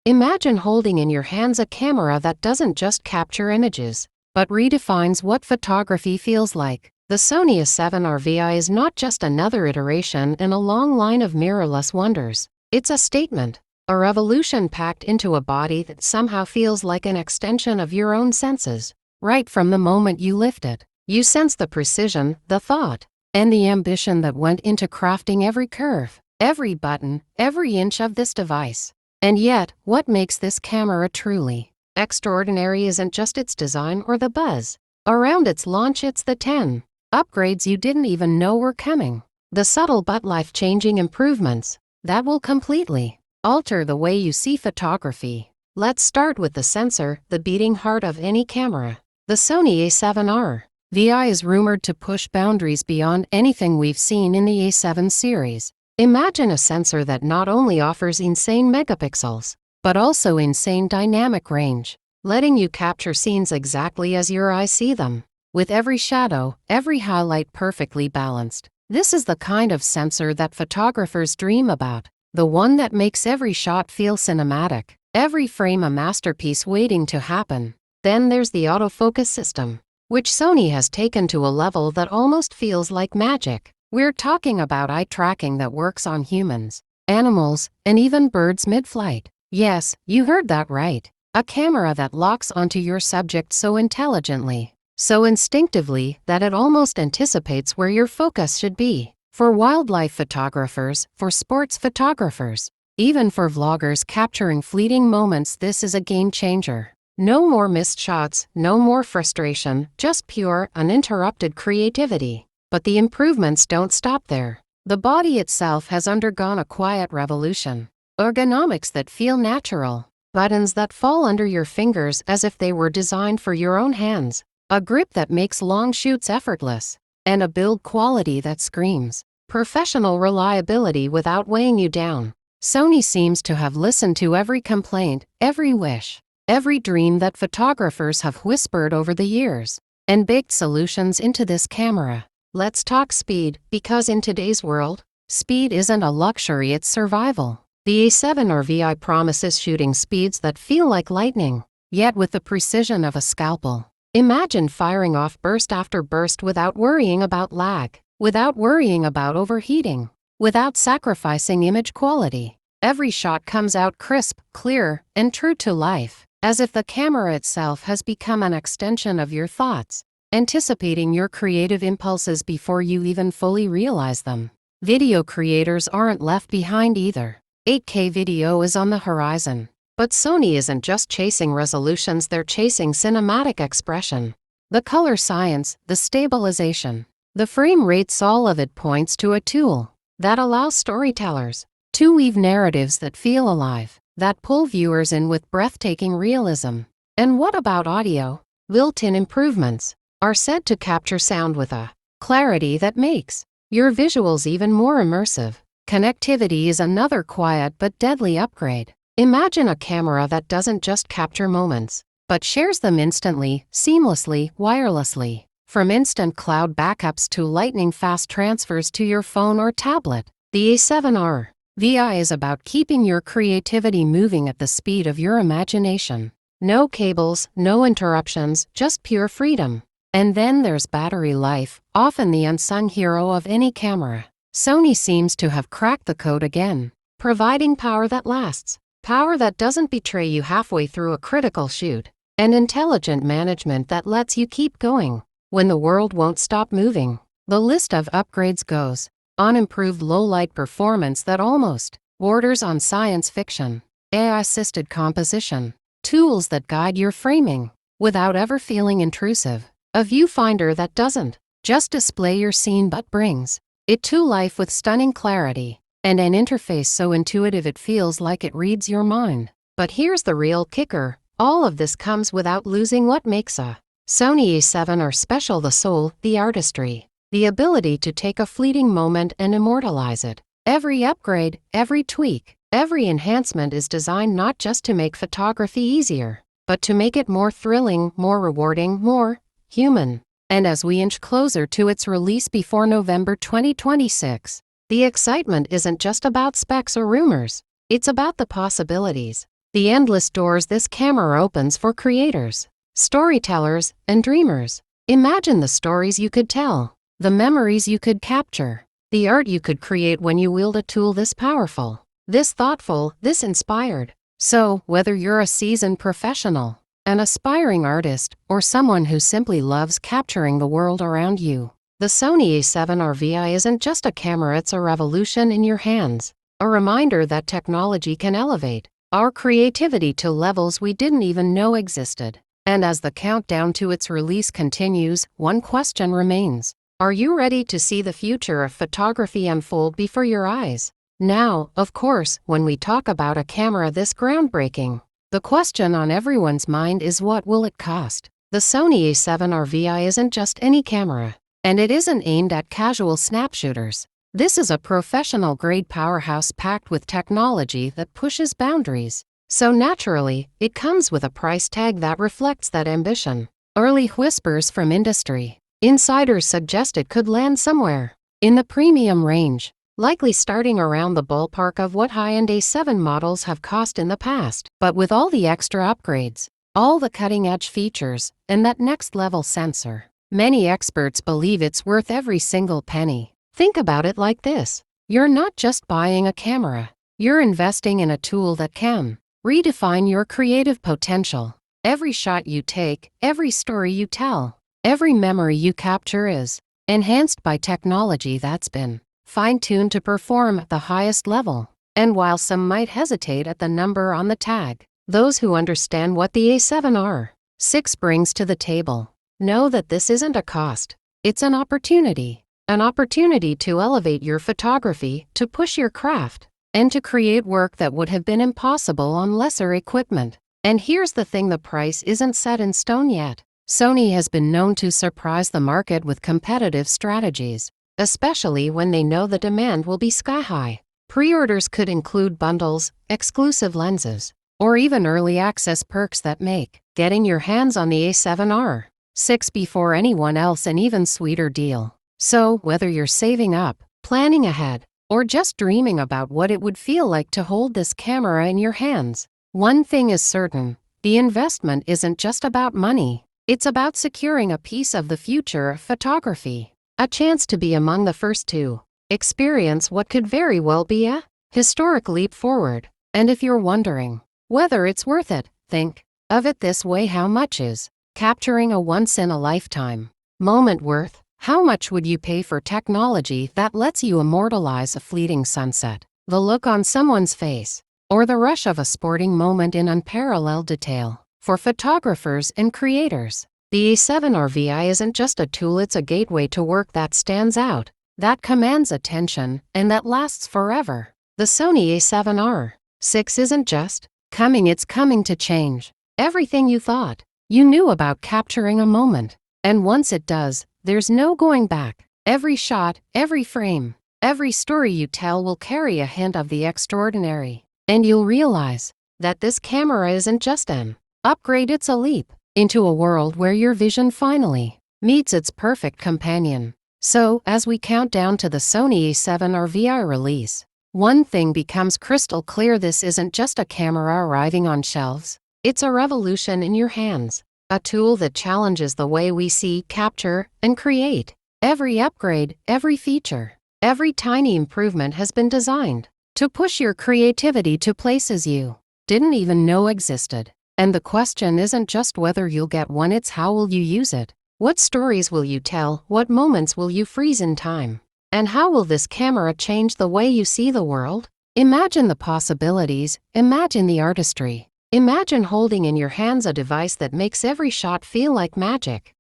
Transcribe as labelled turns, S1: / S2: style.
S1: Imagine holding in your hands a camera that doesn't just capture images, but redefines what photography feels like. The Sony A7R VI is not just another iteration in a long line of mirrorless wonders. It's a statement, a revolution packed into a body that somehow feels like an extension of your own senses. Right from the moment you lift it, you sense the precision, the thought, and the ambition that went into crafting every curve, every button, every inch of this device. And yet, what makes this camera truly extraordinary isn't just its design or the buzz around its launch, it's the 10 upgrades you didn't even know were coming. The subtle but life-changing improvements that will completely alter the way you see photography. Let's start with the sensor, the beating heart of any camera. The Sony A7R VI is rumored to push boundaries beyond anything we've seen in the A7 series. Imagine a sensor that not only offers insane megapixels, but also insane dynamic range, letting you capture scenes exactly as your eyes see them, with every shadow, every highlight perfectly balanced. This is the kind of sensor that photographers dream about, the one that makes every shot feel cinematic, every frame a masterpiece waiting to happen. Then there's the autofocus system, which Sony has taken to a level that almost feels like magic. We're talking about eye tracking that works on humans, animals, and even birds mid-flight. Yes, you heard that right. A camera that locks onto your subject so intelligently, so instinctively, that it almost anticipates where your focus should be. For wildlife photographers, for sports photographers, even for vloggers capturing fleeting moments, this is a game changer. No more missed shots, no more frustration, just pure, uninterrupted creativity. But the improvements don't stop there. The body itself has undergone a quiet revolution. Ergonomics that feel natural, buttons that fall under your fingers as if they were designed for your own hands, a grip that makes long shoots effortless, and a build quality that screams professional reliability without weighing you down. Sony seems to have listened to every complaint, every wish, every dream that photographers have whispered over the years, and baked solutions into this camera. Let's talk speed, because in today's world, speed isn't a luxury, it's survival. The A7R VI promises shooting speeds that feel like lightning, yet with the precision of a scalpel. Imagine firing off burst after burst without worrying about lag, without worrying about overheating, without sacrificing image quality. Every shot comes out crisp, clear, and true to life, as if the camera itself has become an extension of your thoughts, anticipating your creative impulses before you even fully realize them. Video creators aren't left behind either. 8K video is on the horizon. But Sony isn't just chasing resolutions, they're chasing cinematic expression. The color science, the stabilization, the frame rates, all of it points to a tool that allows storytellers to weave narratives that feel alive, that pull viewers in with breathtaking realism. And what about audio? Built-in improvements are said to capture sound with a clarity that makes your visuals even more immersive. Connectivity is another quiet but deadly upgrade. Imagine a camera that doesn't just capture moments, but shares them instantly, seamlessly, wirelessly. From instant cloud backups to lightning-fast transfers to your phone or tablet, the A7R VI is about keeping your creativity moving at the speed of your imagination. No cables, no interruptions, just pure freedom. And then there's battery life, often the unsung hero of any camera. Sony seems to have cracked the code again, providing power that lasts, power that doesn't betray you halfway through a critical shoot, and intelligent management that lets you keep going when the world won't stop moving. The list of upgrades goes on: improved low-light performance that almost borders on science fiction, AI-assisted composition, tools that guide your framing without ever feeling intrusive, a viewfinder that doesn't just display your scene but brings it to life with stunning clarity, and an interface so intuitive it feels like it reads your mind. But here's the real kicker: all of this comes without losing what makes a Sony A7R special: the soul, the artistry, the ability to take a fleeting moment and immortalize it. Every upgrade, every tweak, every enhancement is designed not just to make photography easier, but to make it more thrilling, more rewarding, more human. And as we inch closer to its release before November 2026, the excitement isn't just about specs or rumors. It's about the possibilities. the endless doors this camera opens for creators, storytellers, and dreamers. Imagine the stories you could tell, the memories you could capture, the art you could create when you wield a tool this powerful, this thoughtful, this inspired. So, whether you're a seasoned professional, an aspiring artist, or someone who simply loves capturing the world around you, the Sony A7R VI isn't just a camera, it's a revolution in your hands, a reminder that technology can elevate our creativity to levels we didn't even know existed. And as the countdown to its release continues, one question remains. Are you ready to see the future of photography unfold before your eyes? Now, of course, when we talk about a camera this groundbreaking, the question on everyone's mind is, what will it cost? The Sony A7R VI isn't just any camera, and it isn't aimed at casual snapshooters. This is a professional-grade powerhouse packed with technology that pushes boundaries. So naturally, it comes with a price tag that reflects that ambition. Early whispers from industry insiders suggest it could land somewhere in the premium range, likely starting around the ballpark of what high-end A7 models have cost in the past. But with all the extra upgrades, all the cutting-edge features, and that next-level sensor, many experts believe it's worth every single penny. Think about it like this. You're not just buying a camera. You're investing in a tool that can redefine your creative potential. Every shot you take, every story you tell, every memory you capture is enhanced by technology that's been fine-tuned to perform at the highest level. And while some might hesitate at the number on the tag, those who understand what the A7R VI brings to the table know that this isn't a cost. It's an opportunity. An opportunity to elevate your photography, to push your craft, and to create work that would have been impossible on lesser equipment. And here's the thing, the price isn't set in stone yet. Sony has been known to surprise the market with competitive strategies, especially when they know the demand will be sky-high. Pre-orders could include bundles, exclusive lenses, or even early access perks that make getting your hands on the A7R VI before anyone else an even sweeter deal. So, whether you're saving up, planning ahead, or just dreaming about what it would feel like to hold this camera in your hands, one thing is certain: the investment isn't just about money. It's about securing a piece of the future of photography, a chance to be among the first to experience what could very well be a historic leap forward. And if you're wondering whether it's worth it, think of it this way: how much is capturing a once-in-a-lifetime moment worth? How much would you pay for technology that lets you immortalize a fleeting sunset, the look on someone's face, or the rush of a sporting moment in unparalleled detail? For photographers and creators, the A7R VI isn't just a tool, it's a gateway to work that stands out, that commands attention, and that lasts forever. The Sony A7R VI isn't just coming, it's coming to change everything you thought you knew about capturing a moment. And once it does, there's no going back. Every shot, every frame, every story you tell will carry a hint of the extraordinary. And you'll realize that this camera isn't just an upgrade, it's a leap into a world where your vision finally meets its perfect companion. So, as we count down to the Sony A7R VI release, one thing becomes crystal clear: this isn't just a camera arriving on shelves. It's a revolution in your hands. A tool that challenges the way we see, capture, and create. Every upgrade, every feature, every tiny improvement has been designed to push your creativity to places you didn't even know existed. And the question isn't just whether you'll get one, it's how will you use it? What stories will you tell? What moments will you freeze in time? And how will this camera change the way you see the world? Imagine the possibilities, imagine the artistry. Imagine holding in your hands a device that makes every shot feel like magic.